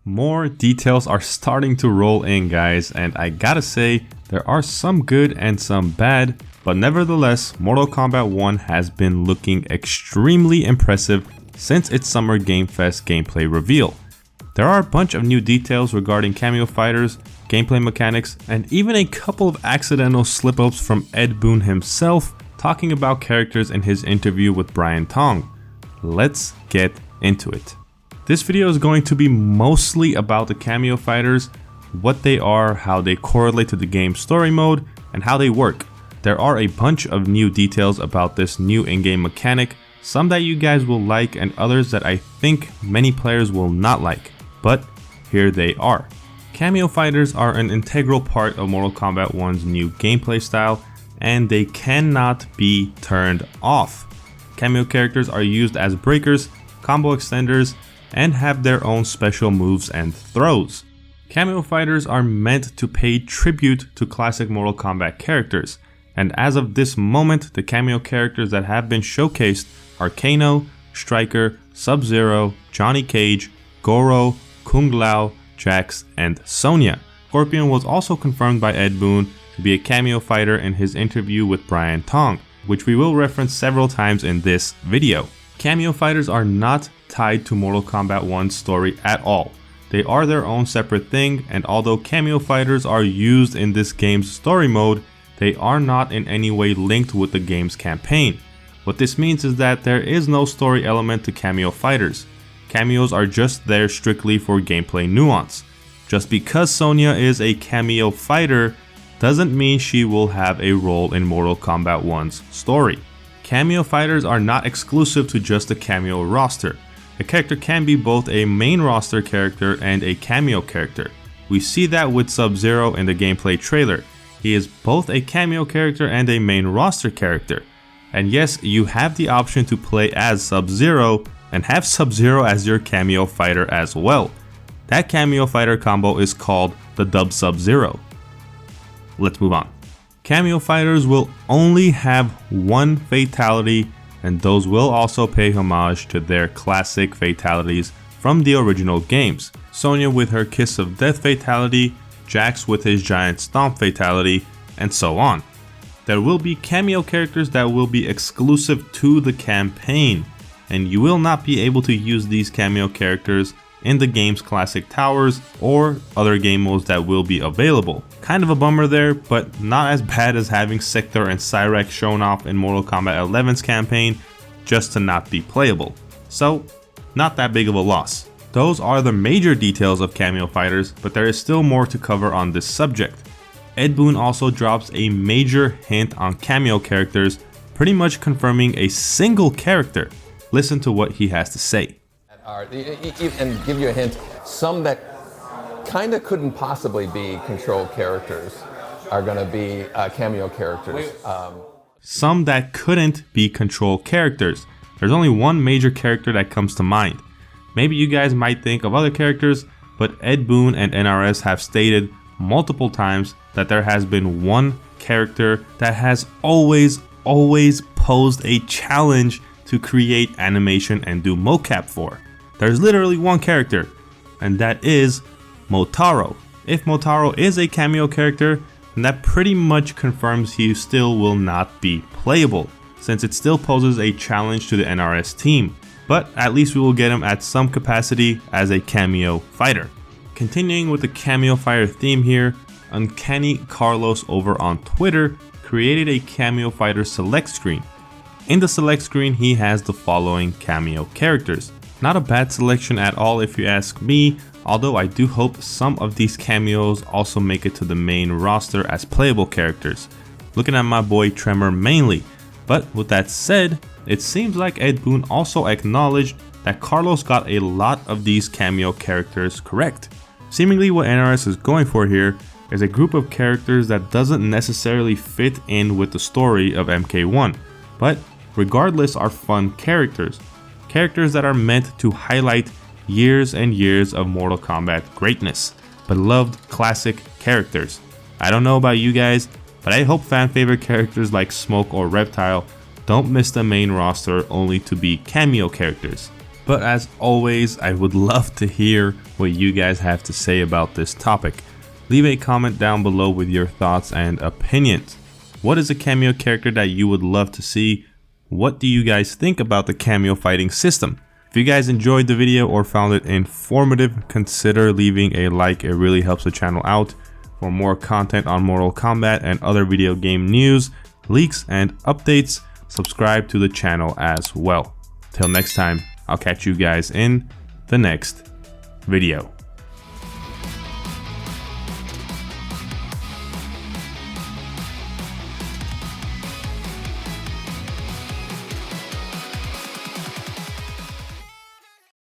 More details are starting to roll in, guys, and I gotta say, there are some good and some bad, but nevertheless, Mortal Kombat 1 has been looking extremely impressive since its Summer Game Fest gameplay reveal. There are a bunch of new details regarding Kameo Fighters, gameplay mechanics, and even a couple of accidental slip-ups from Ed Boon himself talking about characters in his interview with Brian Tong. Let's get into it. This video is going to be mostly about the Kameo Fighters, what they are, how they correlate to the game's story mode, and how they work. There are a bunch of new details about this new in-game mechanic, some that you guys will like and others that I think many players will not like, but here they are. Kameo Fighters are an integral part of Mortal Kombat 1's new gameplay style, and they cannot be turned off. Kameo characters are used as breakers, combo extenders, and have their own special moves and throws. Kameo Fighters are meant to pay tribute to classic Mortal Kombat characters, and as of this moment, the Kameo characters that have been showcased are Kano, Stryker, SubZero, Johnny Cage, Goro, Kung Lao, Jax, and Sonya. Scorpion was also confirmed by Ed Boon to be a Kameo fighter in his interview with Brian Tong, which we will reference several times in this video. Kameo Fighters are not tied to Mortal Kombat 1's story at all. They are their own separate thing, and although Kameo Fighters are used in this game's story mode, they are not in any way linked with the game's campaign. What this means is that there is no story element to Kameo Fighters. Cameos are just there strictly for gameplay nuance. Just because Sonya is a Kameo fighter doesn't mean she will have a role in Mortal Kombat 1's story. Kameo Fighters are not exclusive to just the Kameo roster. A character can be both a main roster character and a cameo character. We see that with SubZero in the gameplay trailer. He is both a cameo character and a main roster character. And yes, you have the option to play as SubZero and have SubZero as your Kameo fighter as well. That Kameo fighter combo is called the Dub SubZero. Let's move on. Kameo Fighters will only have one fatality, and those will also pay homage to their classic fatalities from the original games. Sonya with her Kiss of Death fatality, Jax with his Giant Stomp fatality, and so on. There will be Kameo characters that will be exclusive to the campaign, and you will not be able to use these Kameo characters in the game's classic towers or other game modes that will be available. Kind of a bummer there, but not as bad as having Sector and Cyrax shown off in Mortal Kombat 11's campaign just to not be playable. So, not that big of a loss. Those are the major details of Kameo Fighters, but there is still more to cover on this subject. Ed Boon also drops a major hint on Kameo characters, pretty much confirming a single character. Listen to what he has to say. And give you a hint, some that kind of couldn't possibly be control characters are going to be Kameo characters. Some that couldn't be control characters. There's only one major character that comes to mind. Maybe you guys might think of other characters, but Ed Boon and NRS have stated multiple times that there has been one character that has always posed a challenge to create animation and do mocap for. There's literally one character, and that is Motaro. If Motaro is a Kameo character, then that pretty much confirms he still will not be playable, since it still poses a challenge to the NRS team. But at least we will get him at some capacity as a Kameo fighter. Continuing with the Kameo fighter theme here, Uncanny Carlos over on Twitter created a Kameo fighter select screen. In the select screen, he has the following Kameo characters. Not a bad selection at all if you ask me, although I do hope some of these cameos also make it to the main roster as playable characters. Looking at my boy Tremor mainly. But with that said, it seems like Ed Boon also acknowledged that Carlos got a lot of these Kameo characters correct. Seemingly what NRS is going for here is a group of characters that doesn't necessarily fit in with the story of MK1, but regardless are fun characters. Characters that are meant to highlight years and years of Mortal Kombat greatness, beloved classic characters. I don't know about you guys, but I hope fan favorite characters like Smoke or Reptile don't miss the main roster only to be cameo characters. But as always, I would love to hear what you guys have to say about this topic. Leave a comment down below with your thoughts and opinions. What is a cameo character that you would love to see? What do you guys think about the cameo fighting system? If you guys enjoyed the video or found it informative, consider leaving a like. It really helps the channel out. For more content on Mortal Kombat and other video game news, leaks, and updates, subscribe to the channel as well. Till next time, I'll catch you guys in the next video.